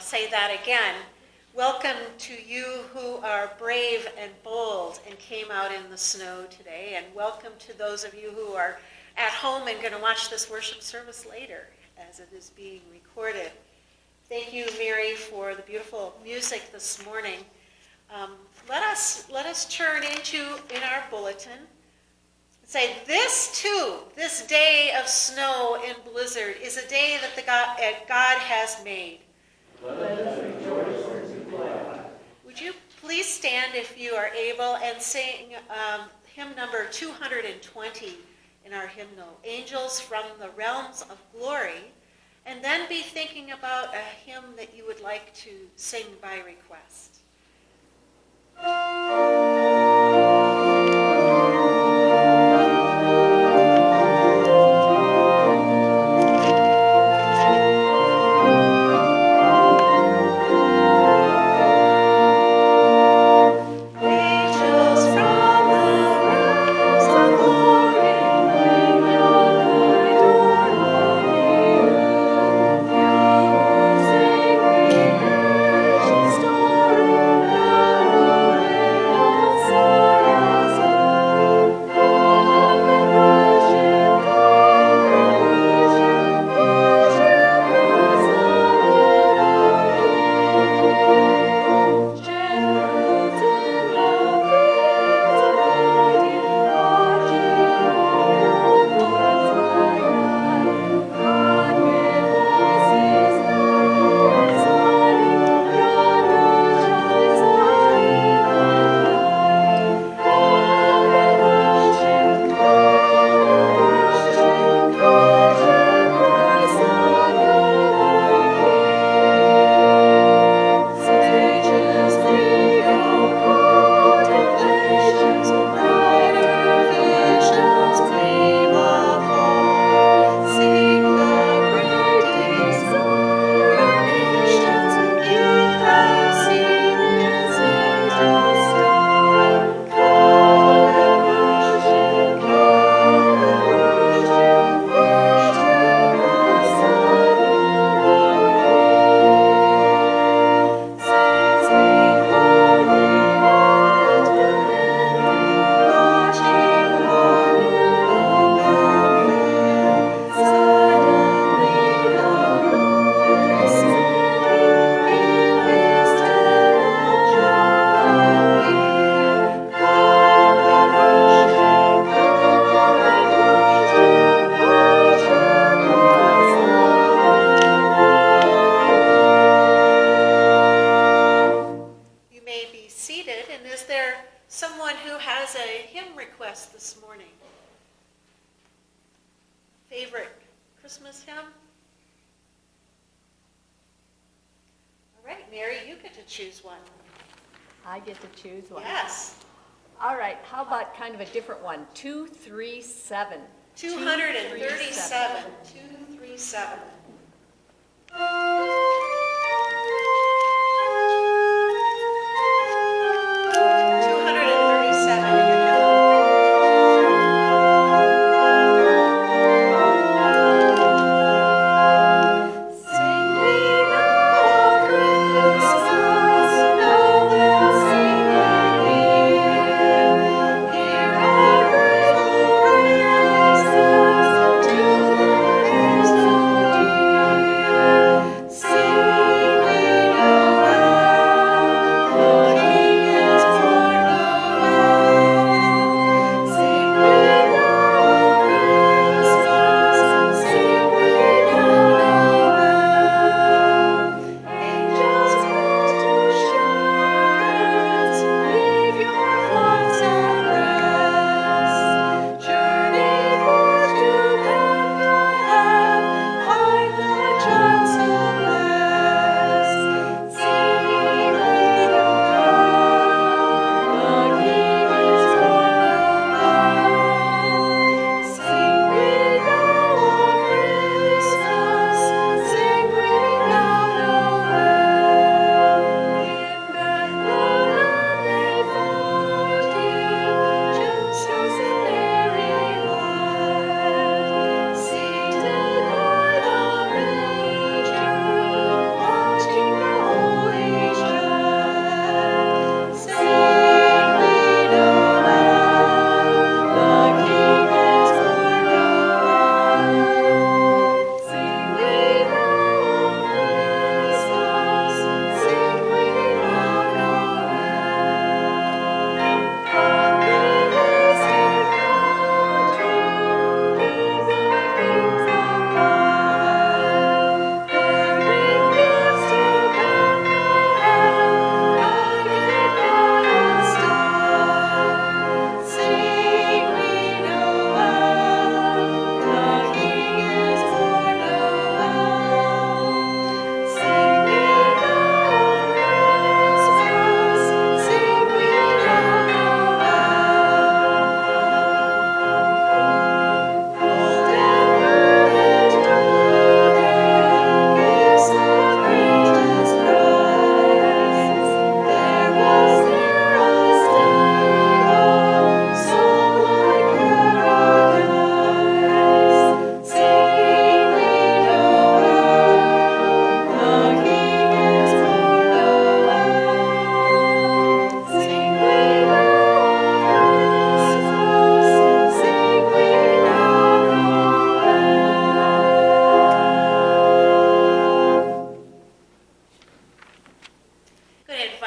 say that again. Welcome to you who are brave and bold and came out in the snow today, and welcome to those of you who are at home and going to watch this worship service later as it is being recorded. Thank you, Mary, for the beautiful music this morning. Let us turn in our bulletin, and say this too, this day of snow and blizzard is a day that God has made. Let us rejoice and be glad. Would you please stand if you are able and sing hymn number 220 in our hymnal, Angels from the Realms of Glory, and then be thinking about a hymn that you would like to sing by request. I get to choose one. Yes. All right, how about kind of a different one? 237. 237. 237.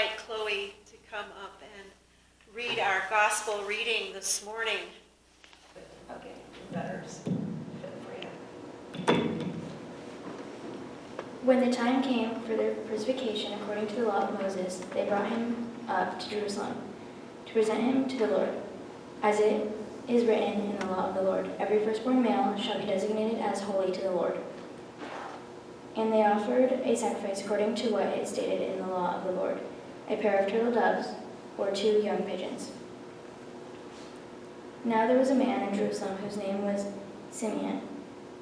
invite Chloe to come up and read our gospel reading this morning. Okay, letters. When the time came for their crucifixion according to the law of Moses, they brought him up to Jerusalem to present him to the Lord. As it is written in the law of the Lord, every firstborn male shall be designated as holy to the Lord. And they offered a sacrifice according to what it stated in the law of the Lord, a pair of turtle doves or 2 young pigeons. Now there was a man in Jerusalem whose name was Simeon.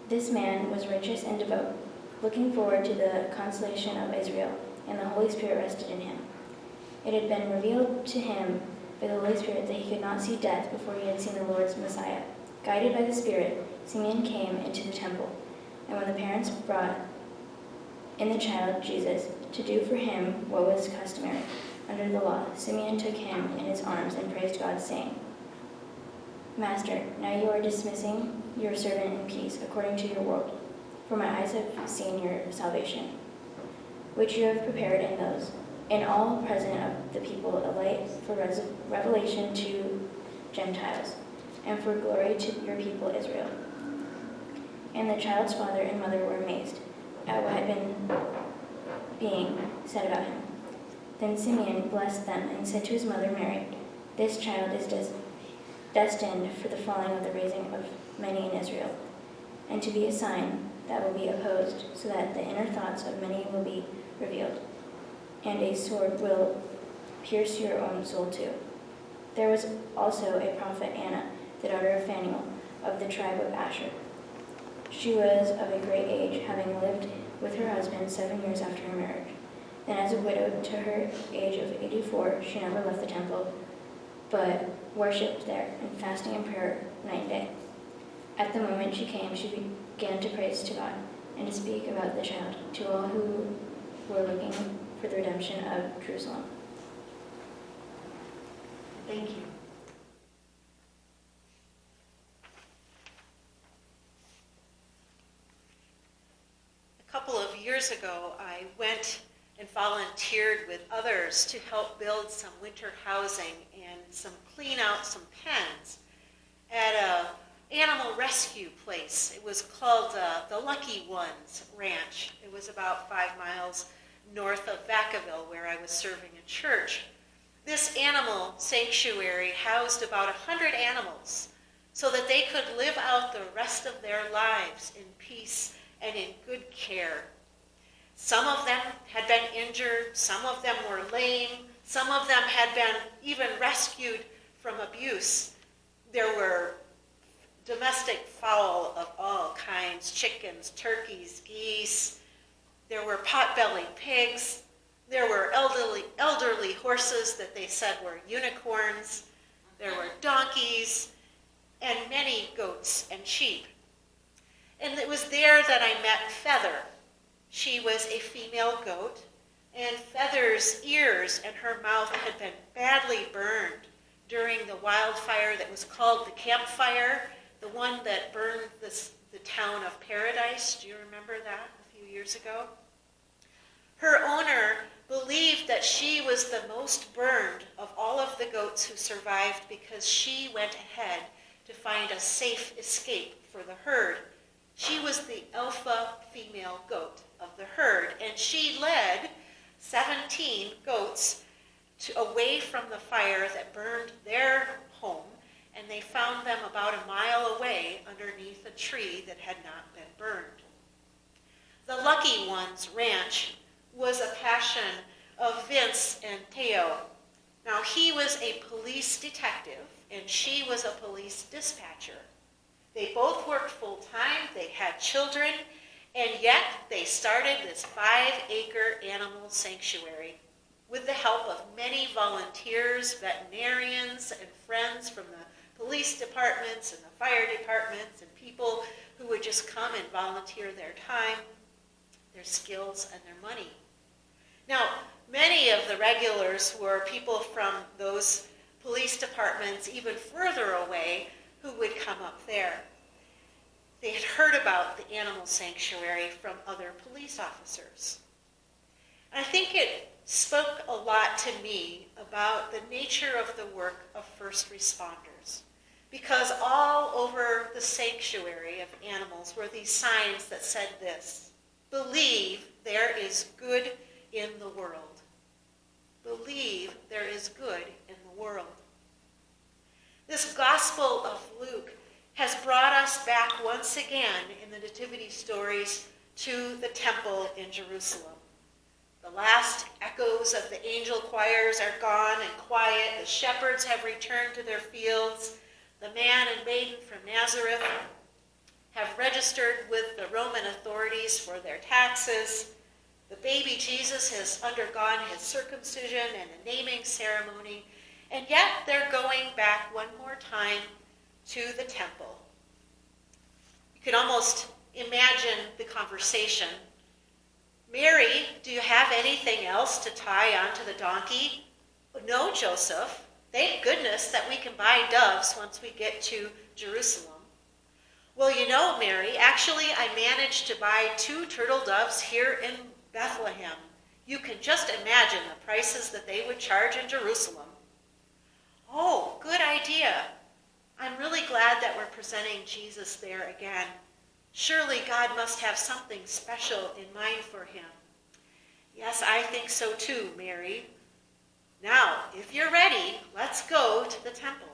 This man was righteous and devout, looking forward to the consolation of Israel, and the Holy Spirit rested in him. It had been revealed to him by the Holy Spirit that he could not see death before he had seen the Lord's Messiah. Guided by the Spirit, Simeon came into the temple, and when the parents brought in the child Jesus to do for him what was customary under the law, Simeon took him in his arms and praised God, saying, Master, now you are dismissing your servant in peace according to your word. For my eyes have seen your salvation, which you have prepared in all present of the people, a light for revelation to Gentiles, and for glory to your people Israel. And the child's father and mother were amazed at what had been being said about him. Then Simeon blessed them and said to his mother Mary, This child is destined for the falling of the raising of many in Israel, and to be a sign that will be opposed, so that the inner thoughts of many will be revealed, and a sword will pierce your own soul too. There was also a prophet Anna, the daughter of Phanuel, of the tribe of Asher. She was of a great age, having lived with her husband 7 years after her marriage. Then as a widow to her age of 84, she never left the temple, but worshipped there, in fasting and prayer night and day. At the moment she came, she began to praise to God and to speak about the child to all who were looking for the redemption of Jerusalem. Thank you. A couple of years ago, I went and volunteered with others to help build some winter housing and clean out some pens at a animal rescue place. It was called the Lucky Ones Ranch. It was about 5 miles north of Vacaville, where I was serving a church. This animal sanctuary housed about 100 animals so that they could live out the rest of their lives in peace and in good care. Some of them had been injured, some of them were lame, some of them had been even rescued from abuse. There were domestic fowl of all kinds, chickens, turkeys, geese. There were pot-bellied pigs. There were elderly horses that they said were unicorns. There were donkeys and many goats and sheep. And it was there that I met Feather. She was a female goat, and Feather's ears and her mouth had been badly burned during the wildfire that was called the Camp Fire, the one that burned the town of Paradise. Do you remember that a few years ago? Her owner believed that she was the most burned of all of the goats who survived because she went ahead to find a safe escape for the herd. She was the alpha female goat of the herd, and she led 17 goats away from the fire that burned their home, and they found them about a mile away underneath a tree that had not been burned. The Lucky Ones Ranch was a passion of Vince and Theo. Now, he was a police detective, and she was a police dispatcher. They both worked full-time, they had children, and yet they started this 5-acre animal sanctuary with the help of many volunteers, veterinarians, and friends from the police departments and the fire departments, and people who would just come and volunteer their time, their skills, and their money. Now, many of the regulars were people from those police departments even further away who would come up there. They had heard about the animal sanctuary from other police officers. I think it spoke a lot to me about the nature of the work of first responders. Because all over the sanctuary of animals were these signs that said this: believe there is good in the world. Believe there is good in the world. This Gospel of Luke has brought us back once again in the nativity stories to the temple in Jerusalem. The last echoes of the angel choirs are gone and quiet. The shepherds have returned to their fields. The man and maiden from Nazareth have registered with the Roman authorities for their taxes. The baby Jesus has undergone his circumcision and a naming ceremony, and yet they're going back one more time to the temple. You can almost imagine the conversation. Mary, do you have anything else to tie onto the donkey? No, Joseph. Thank goodness that we can buy doves once we get to Jerusalem. Well, you know, Mary, actually I managed to buy 2 turtle doves here in Bethlehem. You can just imagine the prices that they would charge in Jerusalem. Oh, good idea. I'm really glad that we're presenting Jesus there again. Surely God must have something special in mind for him. Yes, I think so too, Mary. Now, if you're ready, let's go to the temple.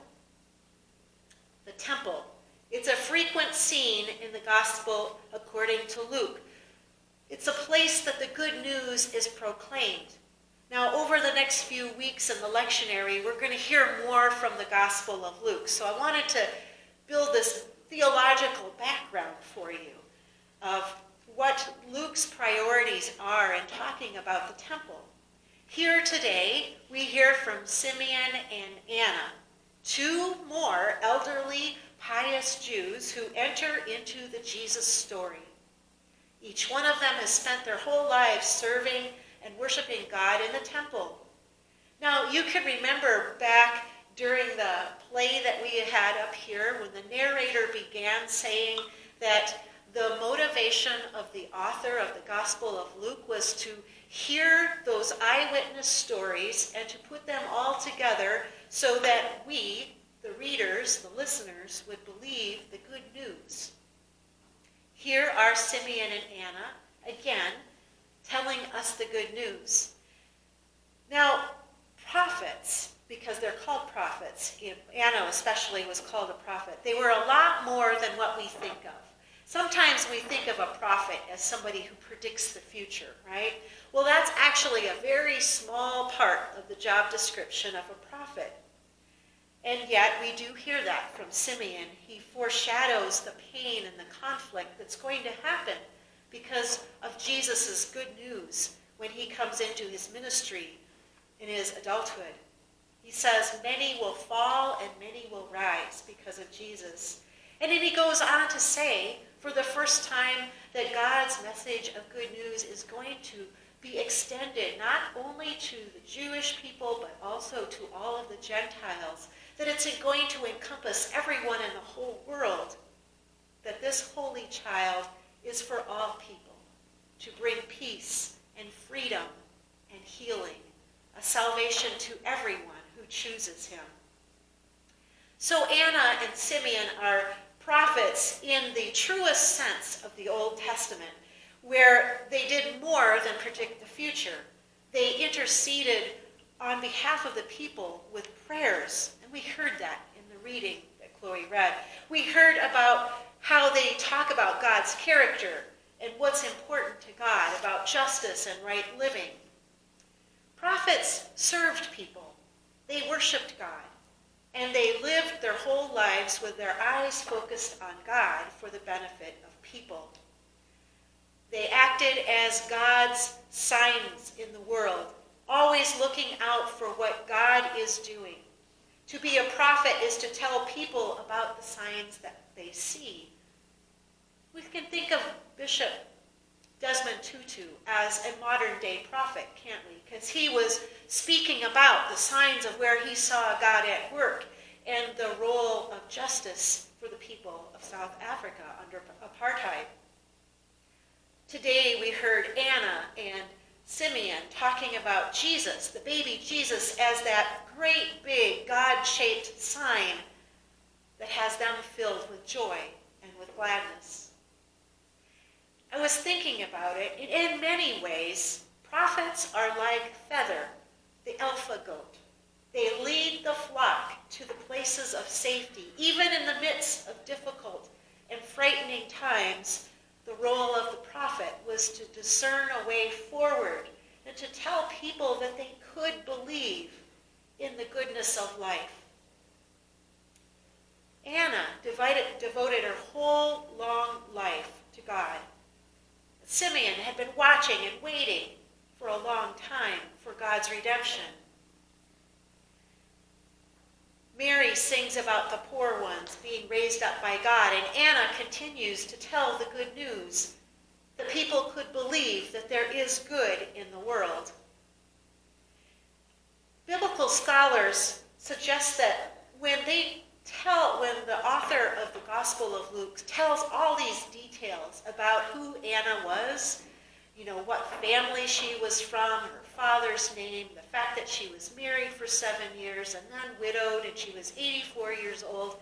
The temple. It's a frequent scene in the gospel according to Luke. It's a place that the good news is proclaimed. Now, over the next few weeks in the lectionary, we're going to hear more from the Gospel of Luke. So I wanted to build this theological background for you of what Luke's priorities are in talking about the temple. Here today, we hear from Simeon and Anna, 2 more elderly, pious Jews who enter into the Jesus story. Each one of them has spent their whole lives serving and worshiping God in the temple. Now, you can remember back during the play that we had up here when the narrator began saying that the motivation of the author of the Gospel of Luke was to hear those eyewitness stories and to put them all together so that we, the readers, the listeners, would believe the good news. Here are Simeon and Anna, again, telling us the good news. Now, prophets, because they're called prophets, Anna especially was called a prophet, they were a lot more than what we think of. Sometimes we think of a prophet as somebody who predicts the future, right? Well, that's actually a very small part of the job description of a prophet. And yet we do hear that from Simeon. He foreshadows the pain and the conflict that's going to happen because of Jesus' good news when he comes into his ministry in his adulthood. He says, many will fall and many will rise because of Jesus. And then he goes on to say, for the first time, that God's message of good news is going to be extended not only to the Jewish people, but also to all of the Gentiles, that it's going to encompass everyone in the whole world, that this holy child is for all people, to bring peace and freedom and healing, a salvation to everyone who chooses him. So Anna and Simeon are prophets in the truest sense of the Old Testament, where they did more than predict the future. They interceded on behalf of the people with prayers, and we heard that in the reading that Chloe read. We heard about how they talk about God's character and what's important to God, about justice and right living. Prophets served people. They worshiped God. And they lived their whole lives with their eyes focused on God for the benefit of people. They acted as God's signs in the world, always looking out for what God is doing. To be a prophet is to tell people about the signs that they see. We can think of Bishop Desmond Tutu as a modern-day prophet, can't we? Because he was speaking about the signs of where he saw God at work and the role of justice for the people of South Africa under apartheid. Today we heard Anna and Simeon talking about Jesus, the baby Jesus, as that great big God-shaped sign that has them filled with joy and with gladness. I was thinking about it. In many ways, prophets are like Feather, the alpha goat. They lead the flock to the places of safety. Even in the midst of difficult and frightening times, the role of the prophet was to discern a way forward and to tell people that they could believe in the goodness of life. Anna devoted her whole long life to God. Simeon had been watching and waiting for a long time for God's redemption. Mary sings about the poor ones being raised up by God, and Anna continues to tell the good news that people could believe that there is good in the world. Biblical scholars suggest that when the author of the Gospel of Luke tells all these details about who Anna was, what family she was from, her father's name, the fact that she was married for 7 years and then widowed and she was 84 years old,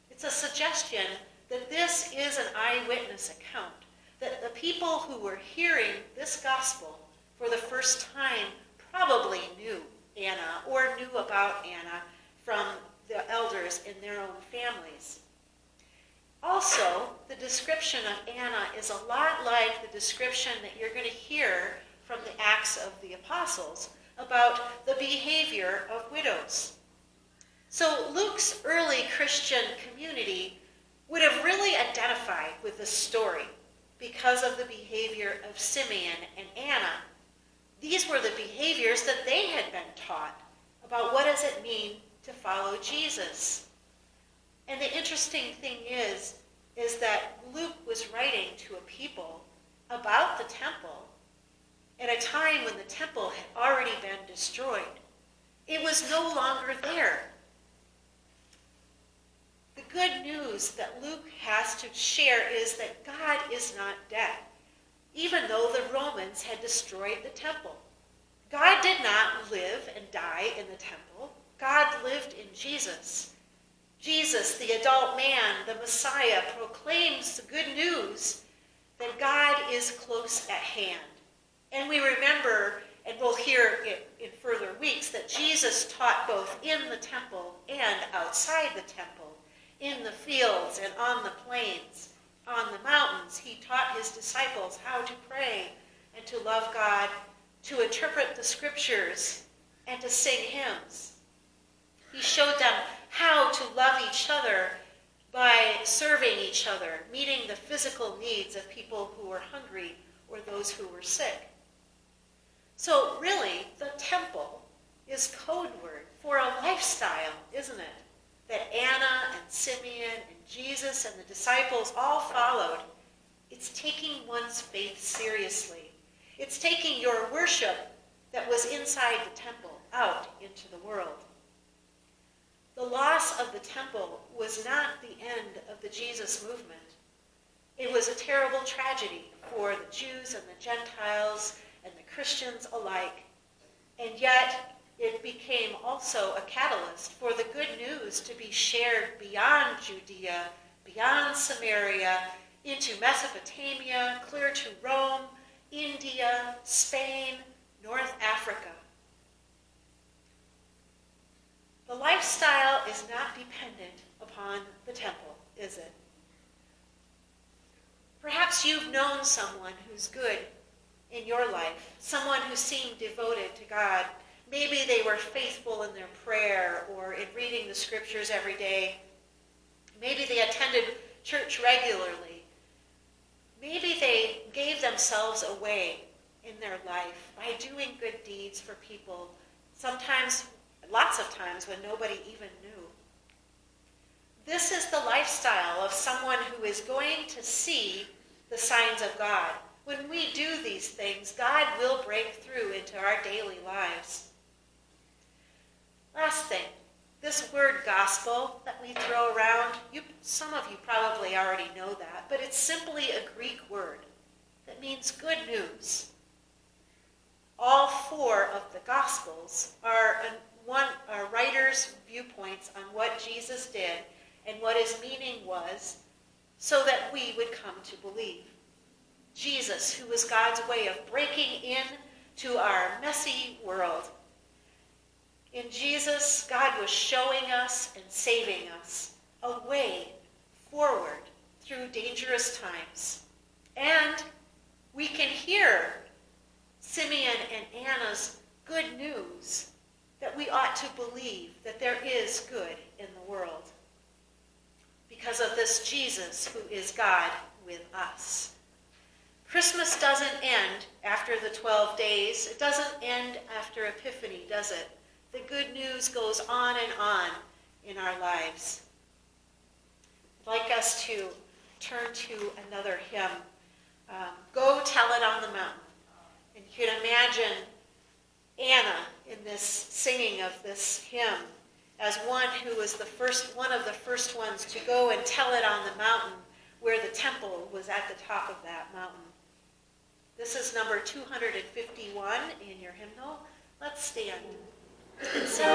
it's a suggestion that this is an eyewitness account, that the people who were hearing this gospel for the first time probably knew Anna or knew about Anna from the elders in their own families. Also, the description of Anna is a lot like the description that you're going to hear from the Acts of the Apostles about the behavior of widows. So Luke's early Christian community would have really identified with this story because of the behavior of Simeon and Anna. These were the behaviors that they had been taught about what does it mean to follow Jesus. And the interesting thing is that Luke was writing to a people about the temple at a time when the temple had already been destroyed. It was no longer there. The good news that Luke has to share is that God is not dead, even though the Romans had destroyed the temple. God did not live and die in the temple. God lived in Jesus. Jesus, the adult man, the Messiah, proclaims the good news that God is close at hand. And we remember, and we'll hear it in further weeks, that Jesus taught both in the temple and outside the temple, in the fields and on the plains, on the mountains. He taught his disciples how to pray and to love God, to interpret the scriptures, and to sing hymns. He showed them how to love each other by serving each other, meeting the physical needs of people who were hungry or those who were sick. So really, the temple is code word for a lifestyle, isn't it? That Anna and Simeon and Jesus and the disciples all followed. It's taking one's faith seriously. It's taking your worship that was inside the temple out into the world. The loss of the temple was not the end of the Jesus movement. It was a terrible tragedy for the Jews and the Gentiles and the Christians alike. And yet, it became also a catalyst for the good news to be shared beyond Judea, beyond Samaria, into Mesopotamia, clear to Rome, India, Spain, North Africa. The lifestyle is not dependent upon the temple, is it? Perhaps you've known someone who's good in your life, someone who seemed devoted to God. Maybe they were faithful in their prayer or in reading the scriptures every day. Maybe they attended church regularly. Maybe they gave themselves away in their life by doing good deeds for people, sometimes, lots of times, when nobody even knew. This is the lifestyle of someone who is going to see the signs of God. When we do these things, God will break through into our daily lives. Last thing, this word gospel that we throw around, some of you probably already know that, but it's simply a Greek word that means good news. all four of the Gospels are writers' viewpoints on what Jesus did and what his meaning was, so that we would come to believe. Jesus, who was God's way of breaking into our messy world. In Jesus, God was showing us and saving us a way forward through dangerous times. And we can hear Simeon and Anna's good news that we ought to believe that there is good in the world because of this Jesus who is God with us. Christmas doesn't end after the 12 days. It doesn't end after Epiphany, does it? The good news goes on and on in our lives. I'd like us to turn to another hymn, Go Tell It on the Mountain. And you can imagine Anna in this singing of this hymn as one who was one of the first ones to go and tell it on the mountain where the temple was at the top of that mountain. This is number 251 in your hymnal. Let's stand and sing.